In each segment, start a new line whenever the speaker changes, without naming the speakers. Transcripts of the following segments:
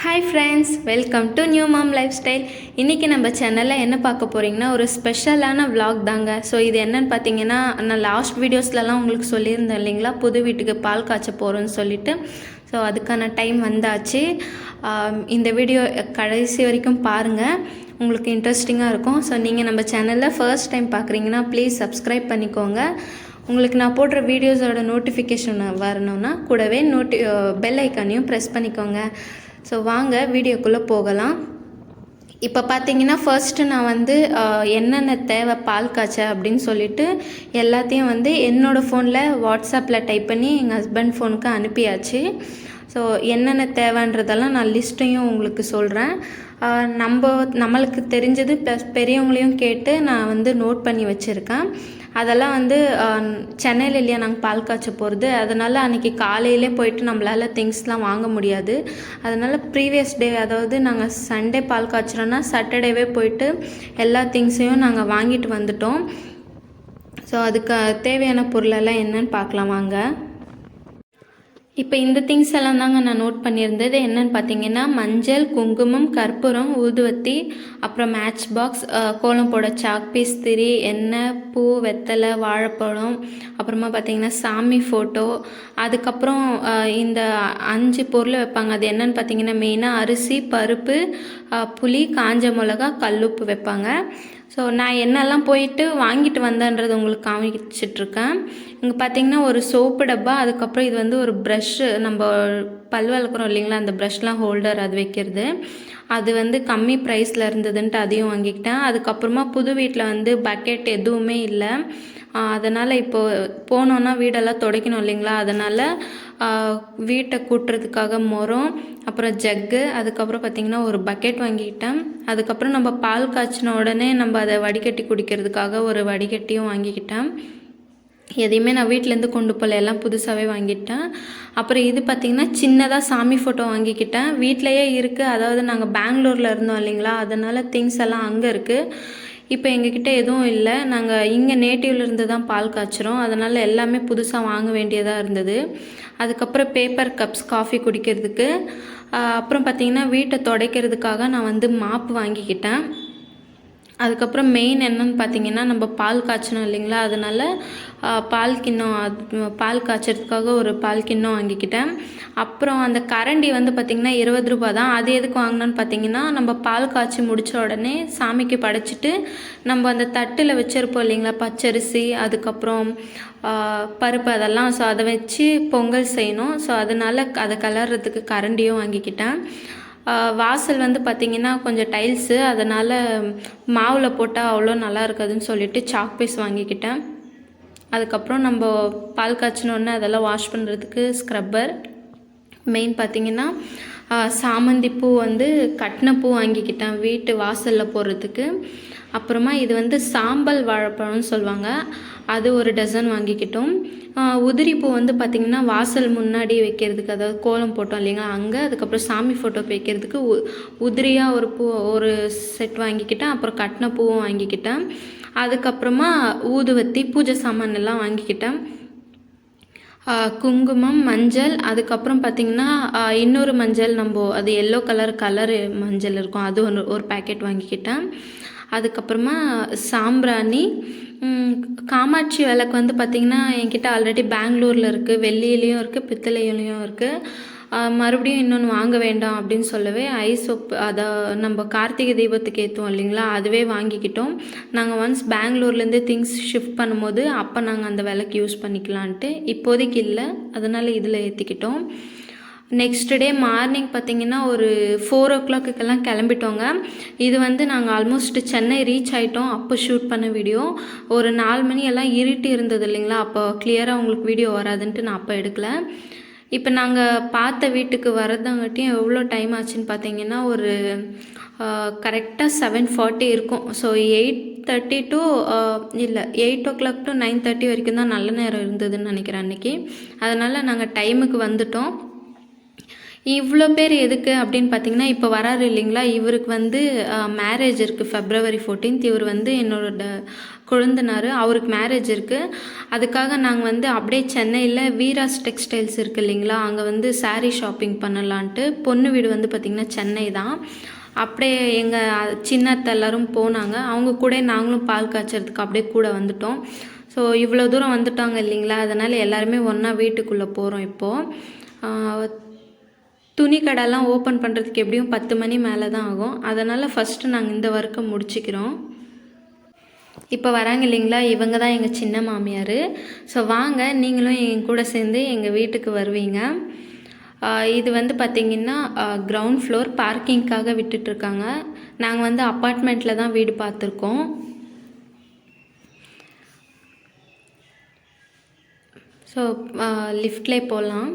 Hi friends, welcome to new mom lifestyle. இன்றைக்கி நம்ம சேனலில் என்ன பார்க்க போகிறீங்கன்னா ஒரு ஸ்பெஷலான vlog தாங்க. ஸோ இது என்னென்னு பார்த்தீங்கன்னா, நான் லாஸ்ட் வீடியோஸ்லலாம் உங்களுக்கு சொல்லியிருந்தேன் இல்லைங்களா, புது வீட்டுக்கு பால் காய்ச்ச போகிறோன்னு சொல்லிட்டு. ஸோ அதுக்கான டைம் வந்தாச்சு. இந்த வீடியோ கடைசி வரைக்கும் பாருங்கள், உங்களுக்கு இன்ட்ரெஸ்டிங்காக இருக்கும். ஸோ நீங்கள் நம்ம சேனலில் ஃபர்ஸ்ட் டைம் பார்க்குறீங்கன்னா ப்ளீஸ் சப்ஸ்கிரைப் பண்ணிக்கோங்க. உங்களுக்கு நான் போடுற வீடியோஸோட நோட்டிஃபிகேஷன் வரணுன்னா கூடவே பெல் ஐக்கானையும் ப்ரெஸ் பண்ணிக்கோங்க. ஸோ வாங்க வீடியோக்குள்ளே போகலாம். இப்போ பார்த்தீங்கன்னா ஃபர்ஸ்ட்டு நான் வந்து என்னென்ன தேவை பால் காய்ச்ச அப்படின்னு சொல்லிட்டு எல்லாத்தையும் வந்து என்னோடய ஃபோனில் வாட்ஸ்அப்பில் டைப் பண்ணி எங்கள் ஹஸ்பண்ட் ஃபோனுக்கு அனுப்பியாச்சு. ஸோ என்னென்ன தேவைன்றதெல்லாம் நான் லிஸ்ட்டையும் உங்களுக்கு சொல்கிறேன். நம்மளுக்கு தெரிஞ்சது ப்ளஸ் பெரியவங்களையும் கேட்டு நான் வந்து நோட் பண்ணி வச்சுருக்கேன். அதெல்லாம் வந்து சென்னையில் இல்லையா நாங்கள் பால் காய்ச்ச போகிறது, அதனால் அன்றைக்கி காலையிலே போயிட்டு நம்மளால் திங்ஸ்லாம் வாங்க முடியாது. அதனால் ப்ரீவியஸ் டே, அதாவது நாங்கள் சண்டே பால் காய்ச்சிறோன்னா சாட்டர்டேவே போயிட்டு எல்லா திங்ஸையும் நாங்கள் வாங்கிட்டு வந்துட்டோம். ஸோ அதுக்கு தேவையான பொருளெல்லாம் என்னன்னு பார்க்கலாம் வாங்க. இப்போ இந்த திங்ஸ் எல்லாம் தாங்க நான் நோட் பண்ணியிருந்தது. என்னென்னு பார்த்தீங்கன்னா மஞ்சள், குங்குமம், கற்பூரம், ஊதுவத்தி, அப்புறம் மேட்ச் பாக்ஸ், கோலம் போட சாக் பீஸ், திரி, எண்ணெய், பூ, வெத்தலை, வாழைப்பழம், அப்புறமா பார்த்தீங்கன்னா சாமி ஃபோட்டோ. அதுக்கப்புறம் இந்த 5 பொருள் வைப்பாங்க. அது என்னென்னு பார்த்தீங்கன்னா மெயினாக அரிசி, பருப்பு, புளி, காஞ்ச மிளகா, கல்லுப்பு வைப்பாங்க. ஸோ நான் என்னெல்லாம் போயிட்டு வாங்கிட்டு வந்தேன்றது உங்களுக்கு காமிச்சிட்ருக்கேன். இங்கே பார்த்தீங்கன்னா ஒரு சோப்பு டப்பா, அதுக்கப்புறம் இது வந்து ஒரு ப்ரஷ்ஷு, நம்ம பல் வளர்க்குறோம் இல்லைங்களா, அந்த ப்ரஷ்லாம் ஹோல்டர் அது வைக்கிறது, அது வந்து கம்மி ப்ரைஸில் இருந்ததுன்ட்டு அதையும் வாங்கிக்கிட்டேன். அதுக்கப்புறமா புது வீட்டில் வந்து பக்கெட் எதுவுமே இல்லை. அதனால் இப்போது போனோன்னா வீடெல்லாம் துடைக்கணும் இல்லைங்களா, அதனால் வீட்டை கூட்டுறதுக்காக முறம், அப்புறம் ஜக்கு, அதுக்கப்புறம் பார்த்திங்கன்னா ஒரு பக்கெட் வாங்கிக்கிட்டேன். அதுக்கப்புறம் நம்ம பால் காய்ச்சின உடனே நம்ம அதை வடிகட்டி குடிக்கிறதுக்காக ஒரு வடிகட்டியும் வாங்கிக்கிட்டேன். எதையுமே நான் வீட்டிலேருந்து கொண்டு போகல, எல்லாம் புதுசாகவே வாங்கிட்டேன். அப்புறம் இது பார்த்திங்கன்னா சின்னதாக சாமி ஃபோட்டோ வாங்கிக்கிட்டேன். வீட்டிலையே இருக்குது, அதாவது நாங்கள் பெங்களூரில் இருந்தோம் இல்லைங்களா, அதனால் திங்ஸ் எல்லாம் அங்கே இருக்குது. இப்போ எங்ககிட்ட எதுவும் இல்லை, நாங்கள் இங்கே நேட்டிவ்லேருந்து தான் பால் காய்ச்சிறோம், அதனால் எல்லாமே புதுசாக வாங்க வேண்டியதாக இருந்தது. அதுக்கப்புறம் பேப்பர் கப்ஸ் காஃபி குடிக்கிறதுக்கு. அப்புறம் பார்த்திங்கன்னா வீட்டை துடைக்கிறதுக்காக நான் வந்து மாப்பு வாங்கிக்கிட்டேன். அதுக்கப்புறம் மெயின் என்னன்னு பார்த்தீங்கன்னா நம்ம பால் காய்ச்சணும் இல்லைங்களா, அதனால் பால் கிண்ணம், பால் காய்ச்சறதுக்காக ஒரு பால் கிண்ணம் வாங்கிக்கிட்டேன். அப்புறம் அந்த கரண்டி வந்து பார்த்திங்கன்னா 20 ரூபா தான். அது எதுக்கு வாங்கினோன்னு பார்த்தீங்கன்னா, நம்ம பால் காய்ச்சி முடித்த உடனே சாமிக்கு படைச்சிட்டு நம்ம அந்த தட்டில் வச்சுருப்போம் இல்லைங்களா பச்சரிசி, அதுக்கப்புறம் பருப்பு அதெல்லாம். ஸோ அதை வச்சு பொங்கல் செய்யணும். ஸோ அதனால் அதை கலர்றதுக்கு கரண்டியும் வாங்கிக்கிட்டேன். வாசல் வந்து பார்த்திங்கன்னா கொஞ்சம் டைல்ஸு, அதனால் மாவில் போட்டால் அவ்வளோ நல்லா இருக்காதுன்னு சொல்லிவிட்டு சாக் பீஸ் வாங்கிக்கிட்டேன். அதுக்கப்புறம் நம்ம பால் காய்ச்சினோடனே அதெல்லாம் வாஷ் பண்ணுறதுக்கு ஸ்க்ரப்பர். மெயின் பார்த்திங்கன்னா சாமந்தி பூ வந்து கட்டின பூ வாங்கிக்கிட்டேன் வீட்டு வாசலில் போடுறதுக்கு. அப்புறமா இது வந்து சாம்பல் வாழைப்பழம்னு சொல்லுவாங்க, அது ஒரு டசன் வாங்கிக்கிட்டோம். உதிரி பூ வந்து பார்த்திங்கன்னா வாசல் முன்னாடி வைக்கிறதுக்கு, அதாவது கோலம் போட்டோம் இல்லைங்களா அங்கே, அதுக்கப்புறம் சாமி ஃபோட்டோக்கு வைக்கிறதுக்கு உதிரியாக ஒரு பூ ஒரு செட் வாங்கிக்கிட்டேன். அப்புறம் கட்டின பூவும் வாங்கிக்கிட்டேன். அதுக்கப்புறமா ஊதுவத்தி, பூஜை சாமான் எல்லாம் வாங்கிக்கிட்டேன். குங்குமம், மஞ்சள், அதுக்கப்புறம் பார்த்திங்கன்னா இன்னொரு மஞ்சள், அது எல்லோ கலரு மஞ்சள் இருக்கும், அது ஒரு பேக்கெட் வாங்கிக்கிட்டேன். அதுக்கப்புறமா சாம்பிராணி, காமாட்சி விளக்கு வந்து பார்த்திங்கன்னா என்கிட்ட ஆல்ரெடி பெங்களூரில் இருக்குது, வெள்ளியிலையும் இருக்குது, பித்தளையிலையும் இருக்குது. மறுபடியும் இன்னொன்று வாங்க வேண்டாம் அப்படின்னு சொல்லவே ஐசோப், அதை நம்ம கார்த்திகை தீபத்துக்கு ஏற்றுவோம் இல்லைங்களா, அதுவே வாங்கிக்கிட்டோம். நாங்கள் ஒன்ஸ் பெங்களூர்லேருந்து திங்ஸ் ஷிஃப்ட் பண்ணும்போது அப்போ நாங்கள் அந்த விளக்கு யூஸ் பண்ணிக்கலான்ட்டு, இப்போதைக்கு இல்லை, அதனால் இதில் ஏற்றிக்கிட்டோம். நெக்ஸ்ட் டே மார்னிங் பார்த்திங்கன்னா ஒரு 4 o'clock கிளம்பிட்டோங்க. இது வந்து நாங்கள் ஆல்மோஸ்ட் சென்னை ரீச் ஆகிட்டோம் அப்போ ஷூட் பண்ண வீடியோ. ஒரு 4 மணி எல்லாம் இருட்டி இருந்தது இல்லைங்களா, அப்போ கிளியராக உங்களுக்கு வீடியோ வராதுன்ட்டு நான் அப்போ எடுக்கலை. இப்போ நாங்கள் பார்த்த வீட்டுக்கு வரதாங்காட்டியும் எவ்வளோ டைம் ஆச்சுன்னு பார்த்தீங்கன்னா ஒரு கரெக்டாக 7:40 இருக்கும். ஸோ 8:30 to இல்லை 8 o'clock to 9:30 வரைக்கும் தான் நல்ல நேரம் இருந்ததுன்னு நினைக்கிறேன் அன்றைக்கி. அதனால் நாங்கள் டைமுக்கு வந்துட்டோம். இவ்வளோ பேர் எதுக்கு அப்படின்னு பார்த்தீங்கன்னா, இப்போ வராரு இல்லைங்களா, இவருக்கு வந்து மேரேஜ் இருக்குது February 14th. இவர் வந்து என்னோட கொழுந்தனார், அவருக்கு மேரேஜ் இருக்குது. அதுக்காக நாங்கள் வந்து அப்படியே சென்னையில் வீராஸ் டெக்ஸ்டைல்ஸ் இருக்குது இல்லைங்களா, அங்கே வந்து சாரீ ஷாப்பிங் பண்ணலான்ட்டு. பொண்ணு வீடு வந்து பார்த்திங்கன்னா சென்னை தான். அப்படியே எங்கள் சின்னத்தை எல்லோரும் போனாங்க, அவங்க கூட நாங்களும் பால் காய்ச்சறதுக்கு அப்படியே கூட வந்துட்டோம். ஸோ இவ்வளோ தூரம் வந்துட்டாங்க இல்லைங்களா, அதனால் எல்லாருமே ஒன்றா வீட்டுக்குள்ளே போகிறோம் இப்போது. துணி கடைலாம் ஓப்பன் பண்ணுறதுக்கு எப்படியும் 10 மணி மேலே தான் ஆகும். அதனால் ஃபஸ்ட்டு நாங்கள் இந்த ஒர்க்கை முடிச்சுக்கிறோம். இப்போ வராங்க இல்லைங்களா, இவங்க தான் எங்கள் சின்ன மாமியார். ஸோ வாங்க நீங்களும் என் கூட சேர்ந்து எங்கள் வீட்டுக்கு வருவீங்க. இது வந்து பார்த்திங்கன்னா கிரவுண்ட் ஃப்ளோர், பார்க்கிங்க்காக விட்டுட்ருக்காங்க. நாங்கள் வந்து அப்பார்ட்மெண்ட்டில் தான் வீடு பார்த்துருக்கோம். ஸோ லிஃப்ட்லேயே போகலாம்.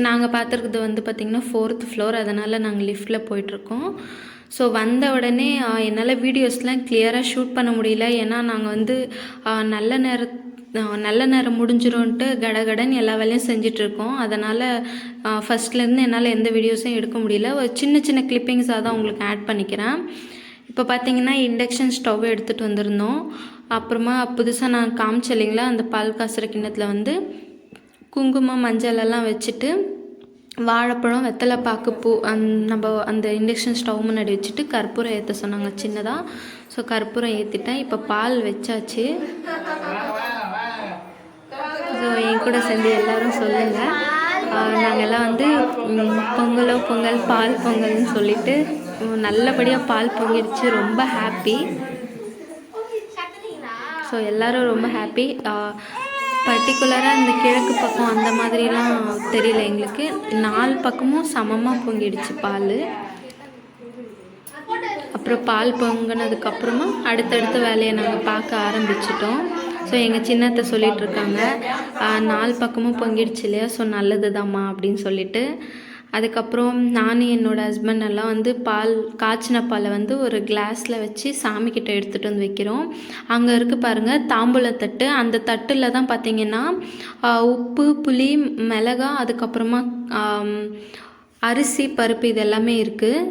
நாங்கள் பார்த்துருக்குறது வந்து பார்த்திங்கன்னா 4th ஃப்ளோர், அதனால் நாங்கள் லிஃப்ட்டில் போயிட்டுருக்கோம். ஸோ வந்த உடனே என்னால் வீடியோஸ்லாம் கிளியராக ஷூட் பண்ண முடியல. ஏன்னா நாங்கள் வந்து நல்ல நேரம் முடிஞ்சிரும்ன்ட்டு கடகடன்னு எல்லா வேலையும் செஞ்சிட்ருக்கோம். அதனால் ஃபஸ்ட்லேருந்து என்னால் எந்த வீடியோஸும் எடுக்க முடியல. ஒரு சின்ன சின்ன கிளிப்பிங்ஸாக தான் உங்களுக்கு ஆட் பண்ணிக்கிறேன். இப்போ பார்த்திங்கன்னா இண்டக்ஷன் ஸ்டவ் எடுத்துகிட்டு வந்திருந்தோம். அப்புறமா புதுசாக நான் காமிச்சேன் இல்லைங்களா, அந்த பால் காசுற கிண்ணத்தில் வந்து குங்குமம் மஞ்சள் எல்லாம் வச்சுட்டு வாழைப்பழம் வெத்தலை பாக்கு பூ நம்ம அந்த இண்டக்ஷன் ஸ்டவ் முன்னாடி வச்சுட்டு கற்பூரம் ஏற்ற சொன்னாங்க சின்னதாக. ஸோ கற்பூரம் ஏற்றிட்டேன். இப்போ பால் வச்சாச்சு. ஸோ என் கூட சேர்ந்து எல்லோரும் சொல்லுங்கள். நாங்கள்லாம் வந்து பொங்கல் பால் பொங்கல்னு சொல்லிட்டு நல்லபடியாக பால் பொங்கிடுச்சு. ரொம்ப ஹாப்பி. ஸோ எல்லோரும் ரொம்ப ஹாப்பி. பர்டிகுலராக இந்த கிழக்கு பக்கம் அந்த மாதிரிலாம் தெரியல எங்களுக்கு. 4 பக்கமும் சமமாக பொங்கிடுச்சு பால். அப்புறம் பால் பொங்கினதுக்கப்புறமா அடுத்தடுத்த வேலையை நாங்கள் பார்க்க ஆரம்பிச்சிட்டோம். ஸோ எங்கள் சின்னத்தை சொல்லிகிட்ருக்காங்க, 4 பக்கமும் பொங்கிடுச்சு இல்லையா, ஸோ நல்லது தாம்மா அப்படின்னு சொல்லிட்டு. அதுக்கப்புறம் நானும் என்னோடய ஹஸ்பண்ட் எல்லாம் வந்து காய்ச்சின பாலை வந்து ஒரு கிளாஸில் வச்சு சாமிக்கிட்ட எடுத்துகிட்டு வந்து வைக்கிறோம். அங்கே இருக்குது பாருங்கள் தாம்பூலத்தட்டு. அந்த தட்டில் தான் பார்த்திங்கன்னா உப்பு, புளி, மிளகாய், அதுக்கப்புறமா அரிசி, பருப்பு இது எல்லாமே இருக்குது.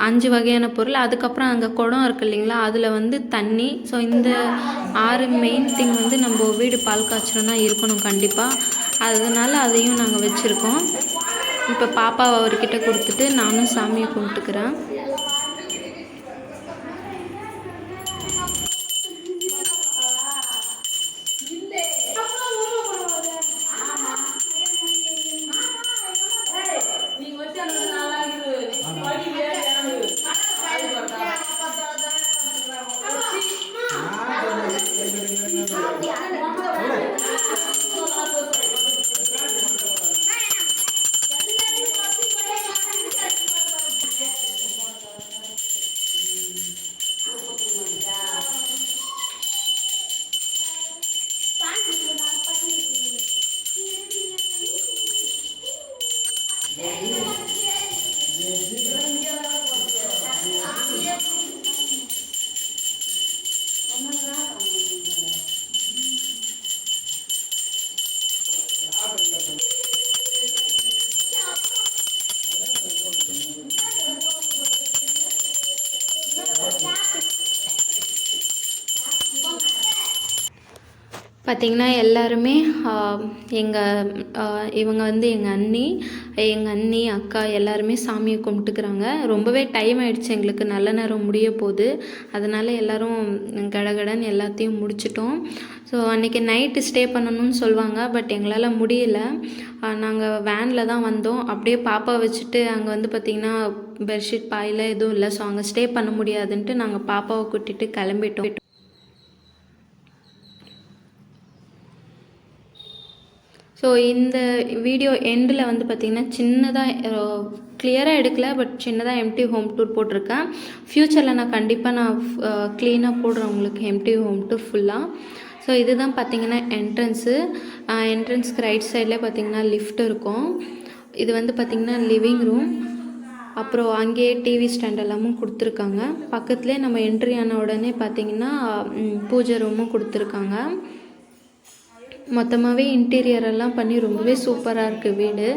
5 வகையான பொருள். அதுக்கப்புறம் அங்கே குடம் இருக்குது இல்லைங்களா, அதில் வந்து தண்ணி. ஸோ இந்த 6 மெயின் திங் வந்து நம்ம வீடு பால் காய்ச்சணுன்னா இருக்கணும் கண்டிப்பாக. அதனால் அதையும் நாங்கள் வச்சுருக்கோம். இப்போ பாப்பாவை அவர்கிட்ட கொடுத்துட்டு நானும் சாமியை கும்பிட்டுக்கிறேன். பார்த்திங்கன்னா எல்லாருமே இவங்க வந்து எங்கள் அண்ணி அக்கா எல்லாருமே சாமியை கும்பிட்டுக்கிறாங்க. ரொம்பவே டைம் ஆகிடுச்சு எங்களுக்கு, நல்ல நேரம் முடிய போகுது. அதனால் எல்லோரும் கடகடன்னு எல்லாத்தையும் முடிச்சிட்டோம். ஸோ அன்றைக்கி நைட்டு ஸ்டே பண்ணணும்னு சொல்லுவாங்க, பட் எங்களால் முடியல. நாங்கள் வேனில் தான் வந்தோம். அப்படியே பாப்பா வச்சுட்டு அங்கே வந்து பார்த்திங்கன்னா பெட்ஷீட் பாயில் எதுவும் இல்லை. ஸோ அங்கே ஸ்டே பண்ண முடியாதுன்ட்டு நாங்கள் பாப்பாவை கூட்டிகிட்டு கிளம்பிட்டோம். ஸோ இந்த வீடியோ எண்டில் வந்து பார்த்திங்கன்னா சின்னதாக கிளியராக எடுக்கல, பட் சின்னதாக எம்டி ஹோம் டூர் போட்டிருக்கேன். ஃப்யூச்சரில் நான் கண்டிப்பாக க்ளீனாக போடுறேன் உங்களுக்கு எம்டி ஹோம் டூர் ஃபுல்லாக. ஸோ இதுதான் பார்த்திங்கன்னா என்ட்ரன்ஸ்க்கு ரைட் சைடில் பார்த்திங்கன்னா லிஃப்ட் இருக்கும். இது வந்து பார்த்திங்கன்னா லிவிங் ரூம். அப்புறம் அங்கேயே டிவி ஸ்டாண்ட் எல்லாமும் கொடுத்துருக்காங்க. பக்கத்துலேயே நம்ம என்ட்ரி ஆன உடனே பார்த்திங்கன்னா பூஜை ரூமும் கொடுத்துருக்காங்க. மொத்தமாகவே இன்டீரியரெல்லாம் பண்ணி ரொம்பவே சூப்பராக இருக்குது வீடு.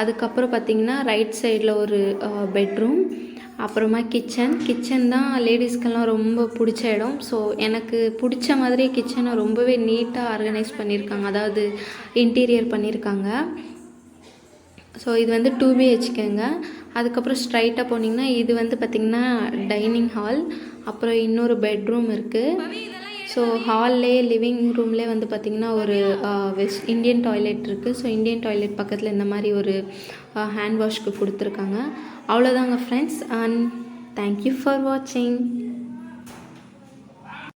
அதுக்கப்புறம் பார்த்திங்கன்னா ரைட் சைடில் ஒரு பெட்ரூம், அப்புறமா கிச்சன் தான் லேடிஸ்க்கெல்லாம் ரொம்ப பிடிச்ச இடம். ஸோ எனக்கு பிடிச்ச மாதிரி கிச்சனை ரொம்பவே நீட்டாக ஆர்கனைஸ் பண்ணியிருக்காங்க, அதாவது இன்டீரியர் பண்ணியிருக்காங்க. ஸோ இது வந்து 2 BHKங்க. அதுக்கப்புறம் ஸ்ட்ரைட்டாக போனீங்கன்னா இது வந்து பார்த்திங்கன்னா டைனிங் ஹால், அப்புறம் இன்னொரு பெட்ரூம் இருக்குது. ஸோ ஹால்லே லிவிங் ரூம்லேயே வந்து பார்த்திங்கன்னா ஒரு இந்தியன் டாய்லெட் இருக்குது. ஸோ இந்தியன் டாய்லெட் பக்கத்தில் இந்த மாதிரி ஒரு ஹேண்ட் வாஷ்க்கு கொடுத்துருக்காங்க. அவ்வளோதாங்க ஃப்ரெண்ட்ஸ், அண்ட் தேங்க்யூ ஃபார் வாட்சிங்.